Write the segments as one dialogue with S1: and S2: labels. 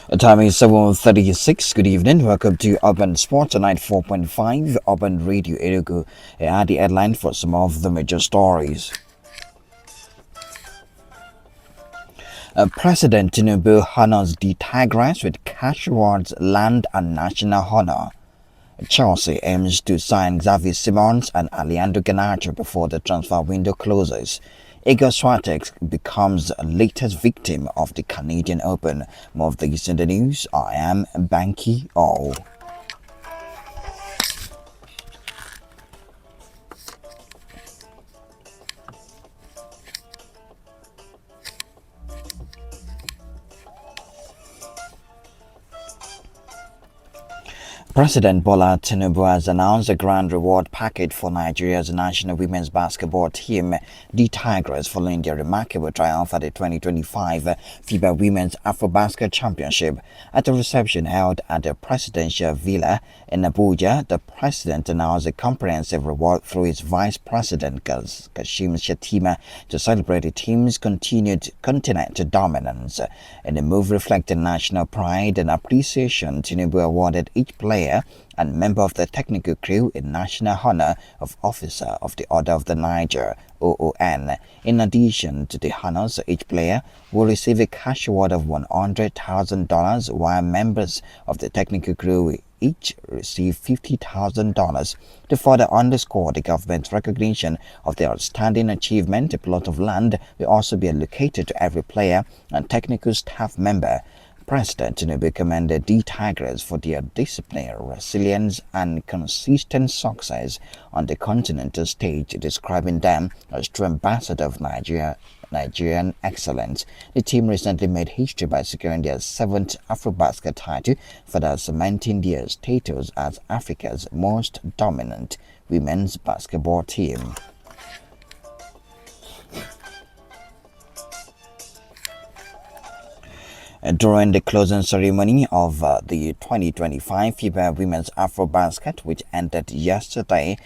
S1: The time is 7:36. Good evening. Welcome to Urban Sports 94.5 Urban Radio Enugu. Here are the headline for some of the major stories. President Tinubu Honors D'tigress with cash rewards, land and national honor. Chelsea aims to sign Xavi Simons and Alejandro Garnacho before the transfer window closes. Igor Swiatek becomes latest victim of the Canadian Open. More of these in the news. I am Banky O. President Bola Tinubu has announced a grand reward package for Nigeria's national women's basketball team, the Tigress, following their remarkable triumph at the 2025 FIBA Women's AfroBasket Championship. At a reception held at the Presidential Villa in Abuja, the president announced a comprehensive reward through his vice president, Kashim Shettima, to celebrate the team's continued continental dominance. In a move reflecting national pride and appreciation, Tinubu awarded each player and member of the technical crew a national honor of Officer of the Order of the Niger (OON). In addition to the honors, each player will receive a cash award of $100,000, while members of the technical crew will each receive $50,000. To further underscore the government's recognition of their outstanding achievement, a plot of land will also be allocated to every player and technical staff member. President Tinubu commended the Tigers for their discipline, resilience, and consistent success on the continental stage, describing them as true ambassador of Nigerian excellence. The team recently made history by securing their 7th AfroBasket title, further cementing their status as Africa's most dominant women's basketball team. During the closing ceremony of the 2025 FIBA Women's AfroBasket, which ended yesterday,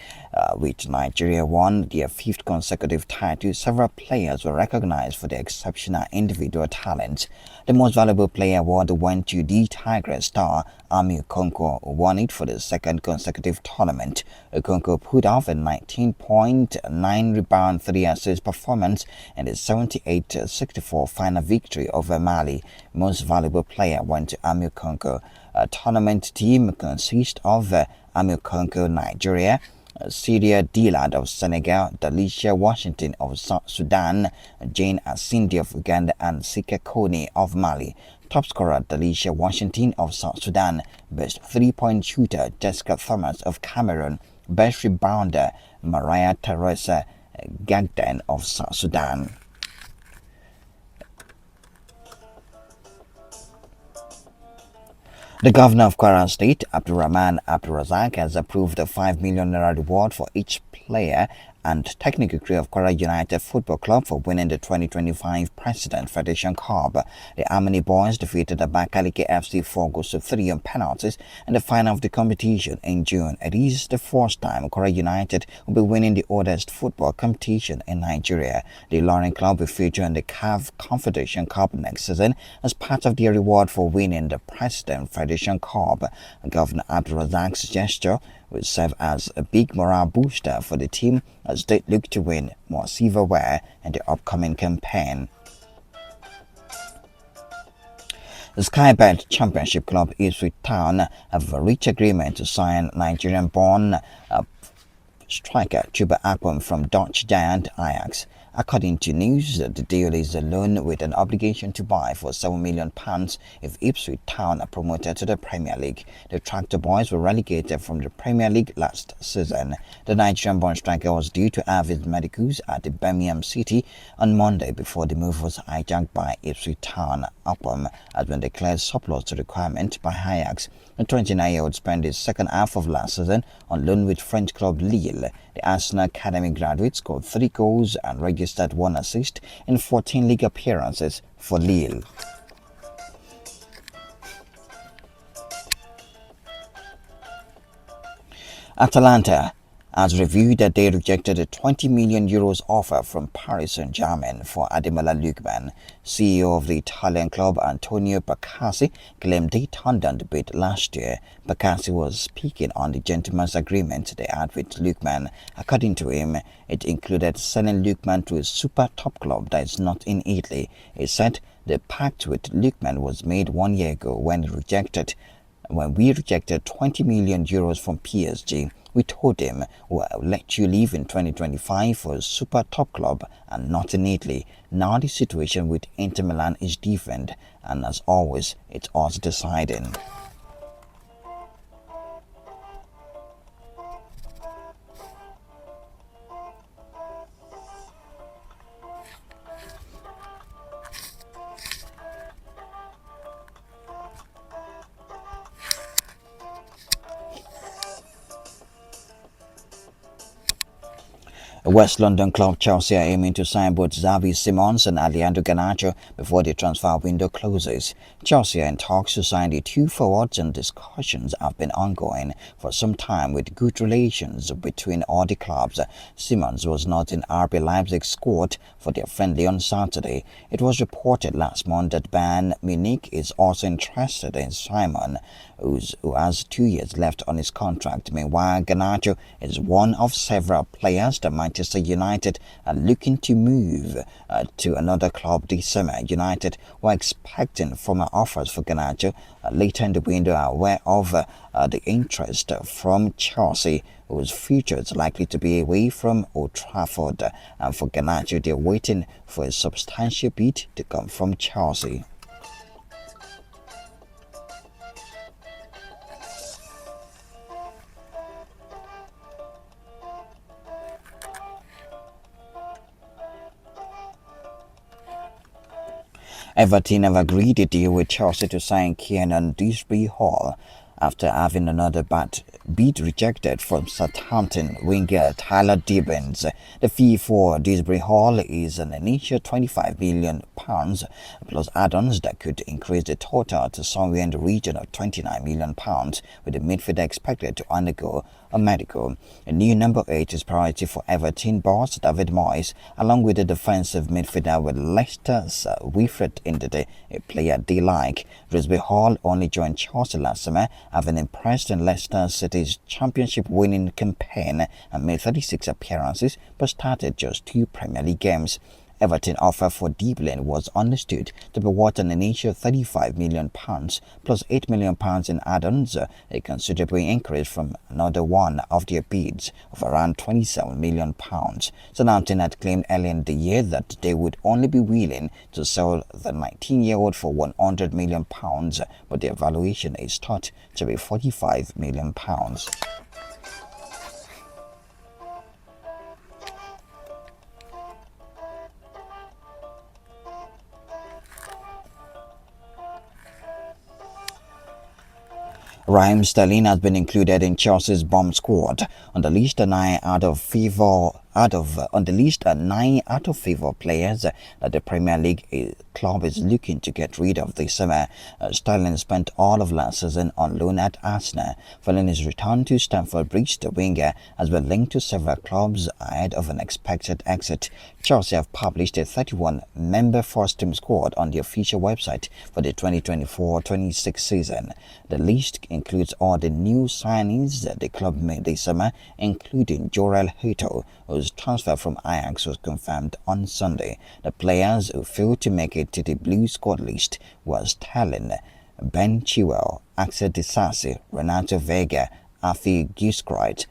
S1: which Nigeria won their 5th consecutive title, several players were recognized for their exceptional individual talent. The most valuable player award went to the Tigress star Ami Okonkwo, who won it for the 2nd consecutive tournament. Okonkwo put off a 19.9 rebound, 3 assist performance in the 78-64 final victory over Mali. Most valuable player went to Ami Okonkwo. A tournament team consists of Ami Okonkwo, Nigeria, Syria Dilad of Senegal, Dalicia Washington of South Sudan, Jane Asindi of Uganda, and Sika Kone of Mali. Top scorer Dalicia Washington of South Sudan, best 3-point shooter Jessica Thomas of Cameroon, best rebounder Maria Teresa Gagden of South Sudan. The governor of Kwara State, Abdurrahman Abdulrazak, has approved a ₦5 million reward for each player and technical crew of Kwara United Football Club for winning the 2025 President Federation Cup. The Harmony Boys defeated the Abakaliki FC 4-3 on penalties in the final of the competition in June. It is the first time Kwara United will be winning the oldest football competition in Nigeria. The Ilorin club will feature in the CAF Confederation Cup next season as part of their reward for winning the President Federation Cup. Governor Abdulrazak's gesture will serve as a big morale booster for the team as they look to win more silverware in the upcoming campaign. The Skybet Championship club Ipswich Town have reached agreement to sign Nigerian-born striker Chuba Akpom from Dutch giant Ajax. According to news, the deal is a loan with an obligation to buy for £7 million if Ipswich Town are promoted to the Premier League. The Tractor Boys were relegated from the Premier League last season. The Nigerian-born striker was due to have his medicals at the Birmingham City on Monday before the move was hijacked by Ipswich Town. Akpom has been declared surplus to requirement by Ajax. The 29-year-old spent his second half of last season on loan with French club Lille. The Arsenal Academy graduate scored 3 goals and registered 1 assist in 14 league appearances for Lille. Atalanta has revealed that they rejected a 20 million euros offer from Paris Saint-Germain for Ademola Lookman. CEO of the Italian club Antonio Bacassi claimed they turned down the bid last year. Bacassi was speaking on the gentleman's agreement they had with Lookman. According to him, it included selling Lookman to a super top club that is not in Italy. He said the pact with Lookman was made 1 year ago when we rejected 20 million euros from PSG. We told him, we'll let you leave in 2025 for a super top club and not in Italy. Now the situation with Inter Milan is different, and as always, it's us deciding. West London club Chelsea are aiming to sign both Xavi Simons and Alejandro Garnacho before the transfer window closes. Chelsea are in talks to sign the two forwards, and discussions have been ongoing for some time with good relations between all the clubs. Simons was not in RB Leipzig's squad for their friendly on Saturday. It was reported last month that Bayern Munich is also interested in Simon, who has 2 years left on his contract. Meanwhile, Garnacho is one of several players that Manchester United are looking to move to another club this summer. United were expecting formal offers for Garnacho later in the window, are aware of the interest from Chelsea, whose future is likely to be away from Old Trafford. And for Garnacho, they're waiting for a substantial bid to come from Chelsea. Everton have agreed a deal with Chelsea to sign Kiernan Dewsbury-Hall after having another bid rejected from Southampton winger Tyler Gibbons. The fee for Dewsbury-Hall is an initial £25 million plus add-ons that could increase the total to somewhere in the region of £29 million, with the midfielder expected to undergo a medical. A new number 8 is priority for Everton boss David Moyes, along with the defensive midfielder with Leicester's Wilfred Ndidi, a player they like. Dewsbury-Hall only joined Chelsea last summer, having impressed in Leicester City's championship-winning campaign and made 36 appearances, but started just 2 Premier League games. Everton offer for Dublin was understood to be worth an initial £35 million plus £8 million in add-ons, a considerable increase from another one of their bids of around £27 million. Southampton had claimed earlier in the year that they would only be willing to sell the 19-year-old for £100 million, but their valuation is thought to be £45 million. Raheem Sterling has been included in Chelsea's bomb squad on the list of 9 out of favour players that the Premier League club is looking to get rid of this summer. Sterling spent all of last season on loan at Arsenal. Following his return to Stamford Bridge, the winger has been linked to several clubs ahead of an expected exit. Chelsea have published a 31-member first-team squad on the official website for the 2024-26 season. The list includes all the new signings that the club made this summer, including Jorel Huto, whose transfer from Ajax was confirmed on Sunday. The players who failed to make it to the blue squad list were Sterling, Ben Chilwell, Axel Disasi, Renato Vega, Afi Giskreit,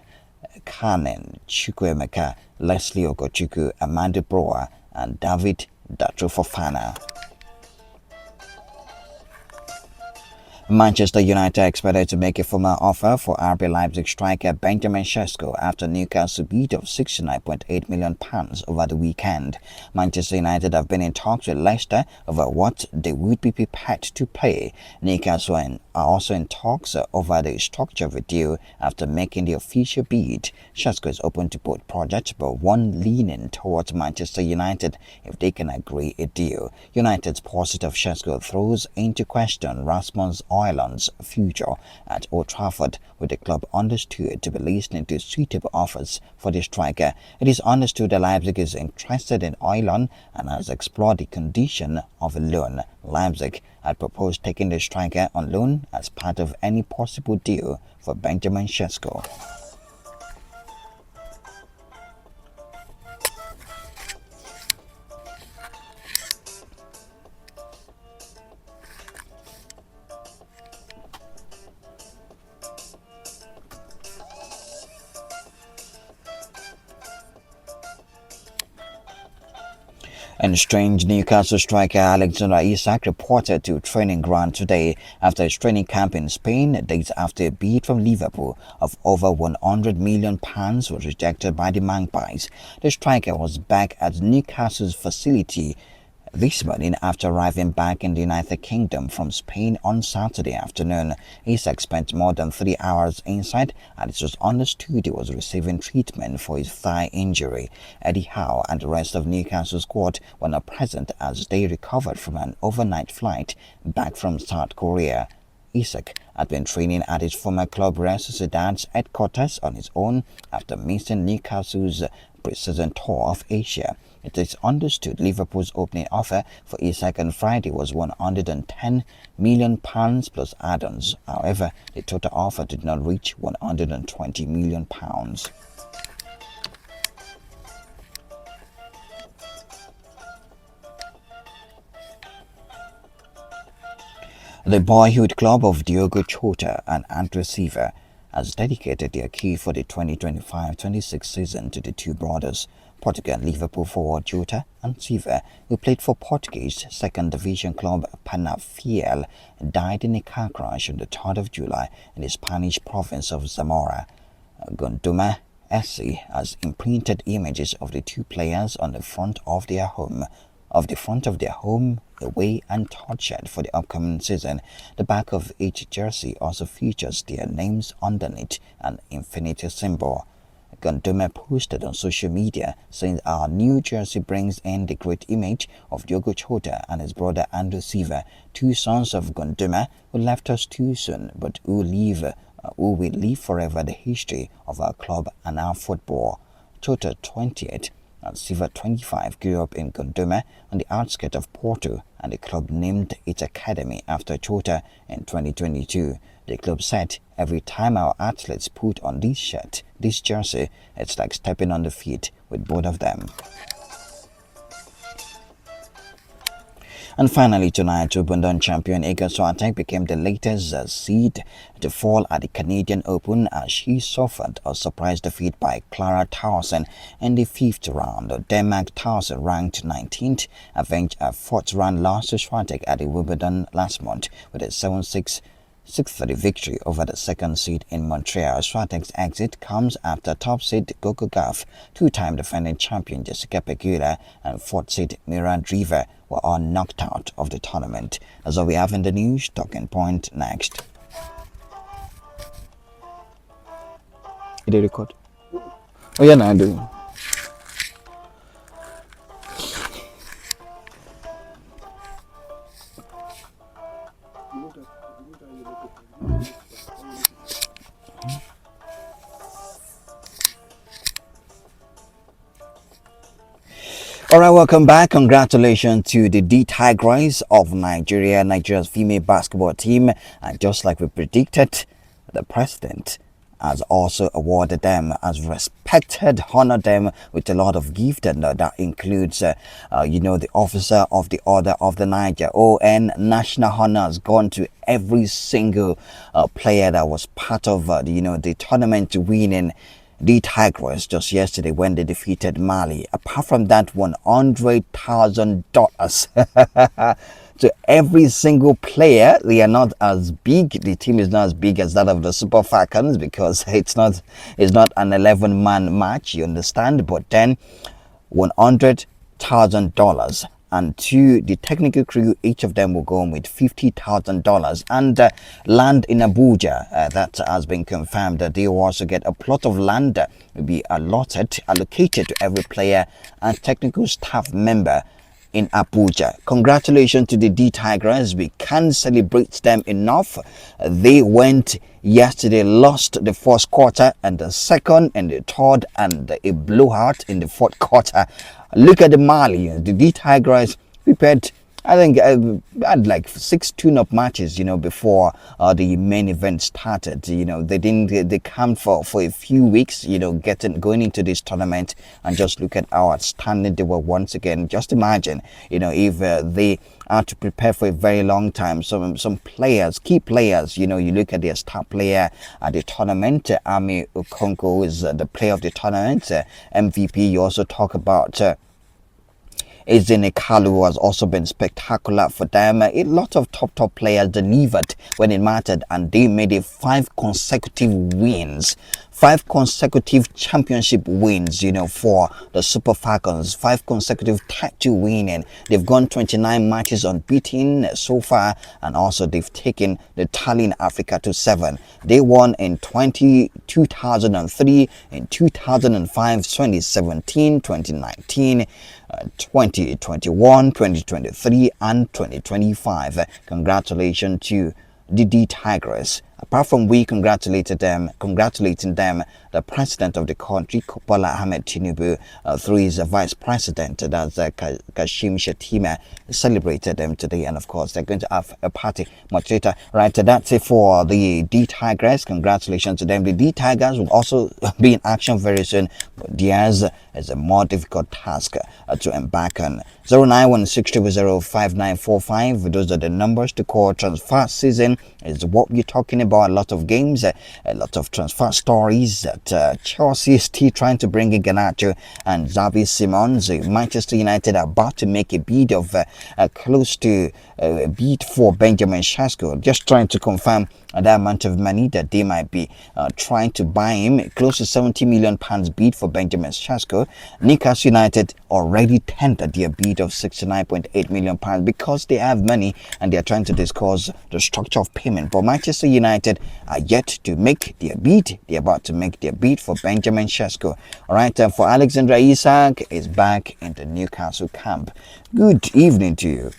S1: Kanen Chukwuemeka, Leslie Ogochukwu, Amanda Broa, and David Datro Fofana. Manchester United are expected to make a formal offer for RB Leipzig striker Benjamin Sesko after Newcastle bid of £69.8 million over the weekend. Manchester United have been in talks with Leicester over what they would be prepared to pay. Newcastle are also in talks over the structure of the deal after making the official bid. Sesko is open to both projects, but one leaning towards Manchester United if they can agree a deal. United's pursuit of Sesko throws into question Rasmus Ireland's future at Old Trafford, with the club understood to be listening to suitable offers for the striker. It is understood that Leipzig is interested in Ireland and has explored the condition of a loan. Leipzig had proposed taking the striker on loan as part of any possible deal for Benjamin Sesko. And strange, Newcastle striker Alexander Isak reported to training ground today after his training camp in Spain, days after a bid from Liverpool of over £100 million was rejected by the Magpies. The striker was back at Newcastle's facility this morning after arriving back in the United Kingdom from Spain on Saturday afternoon. Isak spent more than 3 hours inside, and it was understood he was receiving treatment for his thigh injury. Eddie Howe and the rest of Newcastle's squad were not present as they recovered from an overnight flight back from South Korea. Isak had been training at his former club Real Sociedad's headquarters on his own after missing Newcastle's pre-season tour of Asia. It is understood Liverpool's opening offer for Isak on Friday was £110 million plus add-ons. However, the total offer did not reach £120 million. The boyhood club of Diogo Jota and Andre Silva has dedicated their key for the 2025-26 season to the two brothers. Portugal and Liverpool forward Jota and Silva, who played for Portuguese second division club Penafiel, died in a car crash on the 3rd of July in the Spanish province of Zamora. Gondoma SC has imprinted images of the two players on the front of their home away and tortured for the upcoming season. The back of each jersey also features their names underneath an infinity symbol. Gondoma posted on social media saying, "Our new jersey brings in the great image of Diogo Jota and his brother Andre Silva, two sons of Gondoma who left us too soon, but who will live forever the history of our club and our football." Jota, 28, and Silva, 25, grew up in Gondoma on the outskirts of Porto, and the club named its academy after Jota in 2022. The club said, "Every time our athletes put on this jersey, it's like stepping on the feet with both of them." And finally tonight, Wimbledon champion Iga Swiatek became the latest seed to fall at the Canadian Open as she suffered a surprise defeat by Clara Towson in the 5th round. Denmark Towson, ranked 19th, avenged a 4th-round loss to Swiatek at the Wimbledon last month with a 7-6 6-3 victory over the second seed in Montreal. Swiatek's exit comes after top seed Coco Gauff, two-time defending champion Jessica Pegula, and 4th seed Mira Driver were all knocked out of the tournament. That's all we have in the news. Talking point next. Did you record? Oh yeah, no, I do. Alright, welcome back. Congratulations to the D'tigress of Nigeria, Nigeria's female basketball team. And just like we predicted, the president has also awarded them, as respected, honored them with a lot of gift, and that includes, the Officer of the Order of the Niger, ON. National honor has gone to every single player that was part of the tournament winning D'tigress just yesterday when they defeated Mali. Apart from that, $100,000 to every single player. They are not as big. The team is not as big as that of the Super Falcons because it's not an 11-man match. You understand? But then $100,000. And to the technical crew, each of them will go on with $50,000 and land in Abuja. That has been confirmed. That they will also get a plot of land will be allocated to every player and technical staff member in Abuja. Congratulations to the D-Tigress. We can't celebrate them enough. They went yesterday, lost the first quarter and the second and the third and a blowout in the fourth quarter. Look at the Mali. The D-Tigress prepared. I think I had like 6 tune-up matches, before the main event started. They didn't. They camped for a few weeks, going into this tournament, and just look at how outstanding they were once again. Just imagine, if they had to prepare for a very long time. Some players, key players, you look at their star player at the tournament. Ami Okonko is the player of the tournament, MVP. You also talk about. Ezine Kalu has also been spectacular for them. A lot of top players delivered when it mattered, and they made it 5 consecutive wins. 5 consecutive championship wins, for the Super Falcons. 5 consecutive title winning. They've gone 29 matches unbeaten so far, and also they've taken the tally in Africa to 7. They won in 2003, in 2005, 2017, 2019, 2021, 2023, and 2025. Congratulations to the D-Tigress. Apart from congratulating them, the president of the country, Bola Ahmed Tinubu, through his vice president, that's Kashim Shettima, celebrated them today. And of course, they're going to have a party much later. Right, that's it for the D-Tigress. Congratulations to them. The D-Tigers will also be in action very soon, but theirs is a more difficult task to embark on. 09160059545. Those are the numbers to call. Transfer season is what we're talking about. A lot of games, a lot of transfer stories that Chelsea is still trying to bring in Garnacho and Xavi Simons. Manchester United are about to make a bid of close to a bid for Benjamin Sesko, just trying to confirm that amount of money that they might be trying to buy him. Close to £70 million bid for Benjamin Sesko. Newcastle United already tendered their bid of £69.8 million because they have money and they are trying to discuss the structure of payment. But Manchester United are yet to make their bid. They are about to make their bid for Benjamin Sesko. All right, for Alexandra Isak is back in the Newcastle camp. Good evening to you.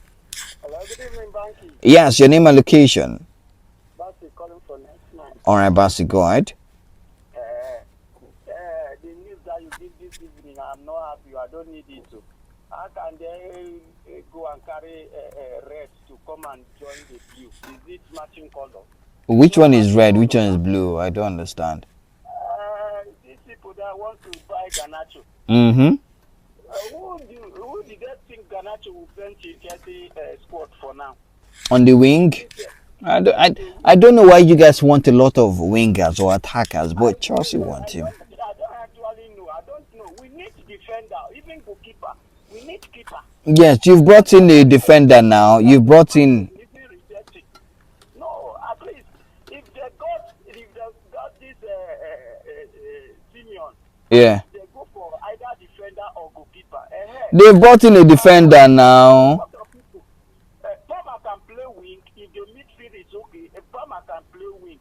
S2: Hello, good evening, Banky.
S1: Yes, your name and location.
S2: Basi calling for next month.
S1: All right, Basi, go ahead.
S2: The news that you did this evening, I'm not happy. I don't need it to. How can they go and carry red to come and join the blue? Is it matching color?
S1: Which one is red? Which one is blue? I don't understand.
S2: These people that want to buy Garnacho.
S1: Mm-hmm.
S2: Who did they think Garnacho will bench in Chelsea squad for now?
S1: On the wing? I don't know why you guys want a lot of wingers or attackers, but Chelsea want him.
S2: I don't actually know. I don't know. We need defender, even goalkeeper. We need keeper.
S1: Yes, you've brought in a defender now. You've brought in.
S2: No, at least if they got this Simeon,
S1: Yeah.
S2: they go for either defender or goalkeeper.
S1: They've brought in a defender now.
S2: Palmer can play wing. If the midfield is okay, Palmer can play wing.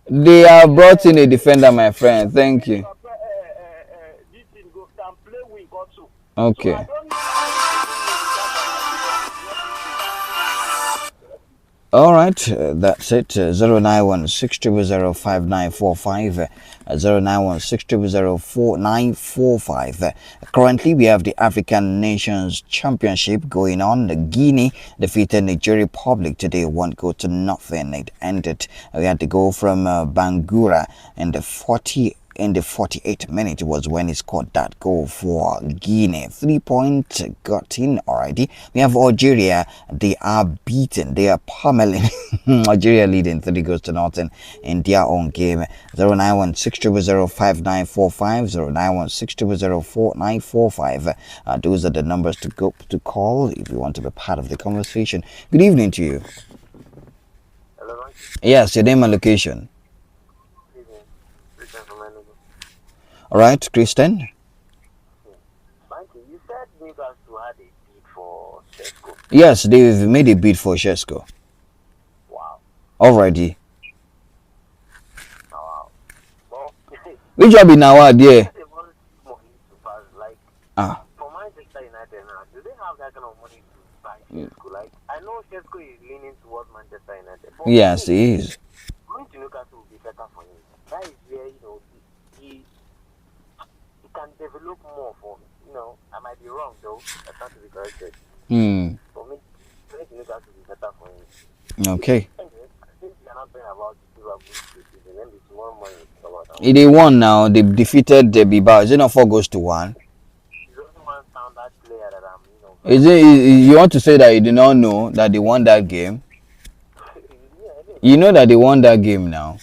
S1: They have brought in a defender, my friend. Thank you.
S2: This thing can play wing also.
S1: Okay.
S2: So I don't know.
S1: All right, that's it. 09160005945, 09160004945. Currently, we have the African Nations Championship going on. Guinea defeated Nigeria Republic today, 1-0. It ended. We had to go from Bangura in the 48th minute was when he scored that goal for Guinea. 3 points got in already. We have Algeria. They are beaten. They are pummeling. Algeria leading 3-0 in their own game. 09160005945, 09160004945. Those are the numbers to call if you want to be part of the conversation. Good evening to you.
S2: Hello.
S1: Yes, your name and location. All right, Christian.
S2: You said Newcastle had a bid for Sesko.
S1: Yes, they've made a bid for Sesko.
S2: Wow.
S1: Already.
S2: Wow. Well,
S1: Which one be now? Yeah.
S2: they want money to pass. Like,
S1: Ah.
S2: for Manchester United now, do they
S3: Shevko. Like I know Shevko is leaning towards Manchester United, but
S1: Yes, he is.
S3: going to Newcastle will be better for him. That is where he can develop more. For I might be wrong though. I stand to be corrected.
S1: Hmm.
S3: For me, going to Newcastle will be better for him.
S1: Okay.
S3: Anyway, I think we are not talking about Liverpool this season. Maybe tomorrow morning we'll talk about that one.
S1: They won now. They defeated the Bilbao. Is it not 4-1?
S3: He's only one standard player that I'm
S1: Is
S3: very
S1: it?
S3: happy about.
S1: You want to say that you do not know that they won that game?
S3: Yeah, I did.
S1: You know that they won that game now,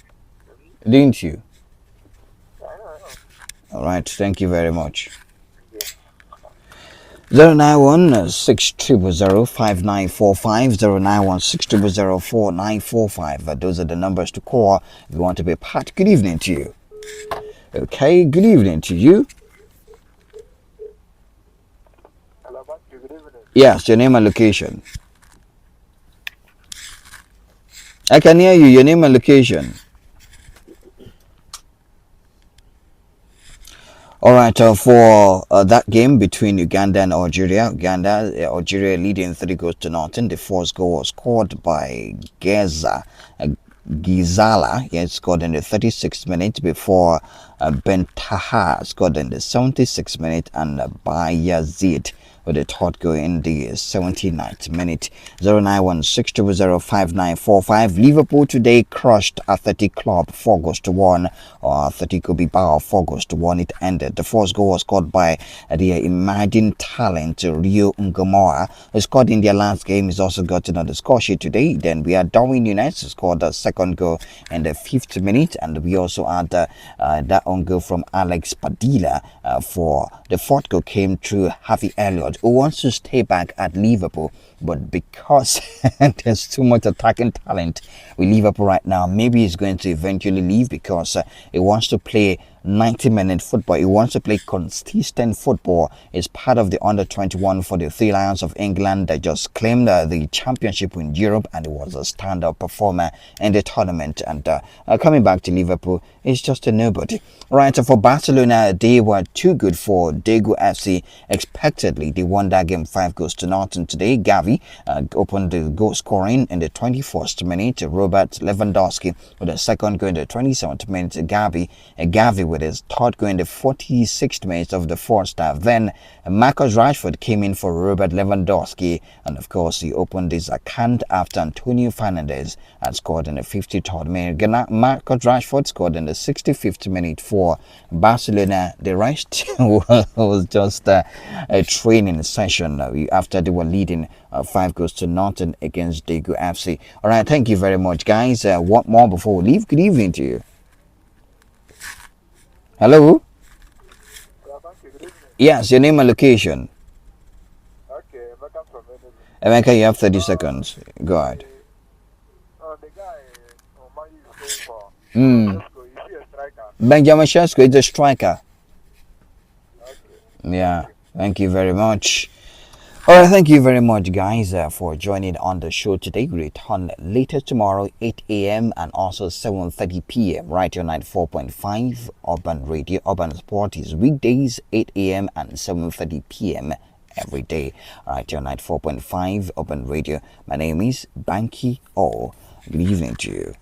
S1: didn't you?
S3: Yeah, I know.
S1: All right. Thank you very much.
S3: Yeah.
S1: 091 5945 091 Those are the numbers to call if you want to be part. Good evening to you. Okay, good evening to you.
S3: Hello, good evening.
S1: Yes, your name and location. I can hear you. Your name and location. All right, for that game between Uganda and Algeria, Algeria leading 3-0. The first goal was scored by Gizala. He had scored in the 36th minute before Bentaha scored in the 76th minute and Bayazid with the third goal in the 79th minute. 09162005945. Liverpool today crushed Athletic Club 4-1. Atletico Bilbao 4-1. It ended. The first goal was scored by the emerging talent Rio Ngomora, who scored in their last game. He's also gotten on the score sheet today. Then we had Darwin United who scored the second goal in the 5th minute, and we also had that own goal from Alex Padilla for the fourth goal came through Harvey Elliott, who wants to stay back at Liverpool, but because there's too much attacking talent with Liverpool right now, maybe he's going to eventually leave because he wants to play 90-minute football. He wants to play consistent football. He's part of the under-21 for the Three Lions of England that just claimed the championship in Europe, and he was a stand-up performer in the tournament. And coming back to Liverpool, he's just a nobody. Right, so for Barcelona, they were too good for Daegu FC. Expectedly, they won that game 5-0 today. Gavi opened the goal scoring in the 21st minute. Robert Lewandowski with the second goal in the 27th minute. Gavi with his third goal in the 46th minute of the first half. Then Marcus Rashford came in for Robert Lewandowski, and of course he opened his account after Antonio Fernandes had scored in the 53rd minute. Marcus Rashford scored in the 65th minute for Barcelona. The rest was just a training session after they were leading 5-0 against Daegu FC. All right, thank you very much, guys. What more before we leave? Good evening to you. Hello? Yes, your name and location.
S3: Okay, Emeka from Enugu.
S1: Emeka, you have 30 seconds. Go ahead.
S3: The guy Omani is playing for
S1: Mm.
S3: Sesko, is he a striker?
S1: Benjamin Sesko is a striker.
S3: Okay.
S1: Yeah, thank you very much. All right, thank you very much, guys, for joining on the show today. We return later tomorrow, 8 a.m. and also 7:30 p.m. right here on 94.5 Urban Radio. Urban Sport is weekdays, 8 a.m. and 7:30 p.m. every day. Right here on 94.5 Urban Radio. My name is Banky O. Good evening to you.